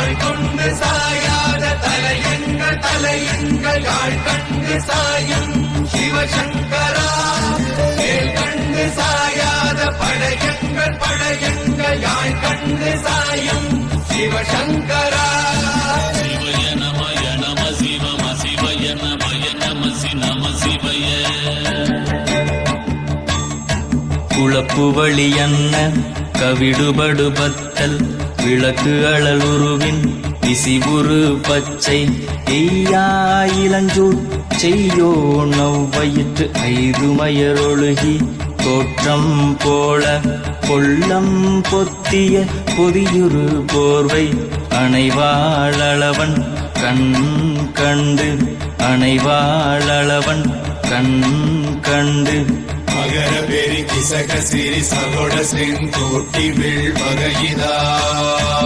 தாழ் கொண்டு சாயாத தலையங்கள் யாழ் கண்டு சாயும் சிவசங்கரா. மேல் கண்டு சாயாத படையங்கள் யாழ் கண்டு சாயும் சிவசங்கரா. சிவய நமய நம சிவம சிவய நமய நம சி நம சிவய. குளப்புவழி அன்ன கவிடுபடுபத்தல் விளக்கு அழலுருவின் விசிபுரு பச்சை எய்யாயிலஞ்சூர் செய்யோ நவ்வயிற்று ஐதுமயரொழுகி தோற்றம் போல கொள்ளம் பொத்திய பொதியுரு போர்வை அணைவாளவன் கண் கண்டு அணைவாளவன் கண் கண்டு. மகர பெரி கிசக சிறி சகோட செங்கோட்டி வில் வகையிதா.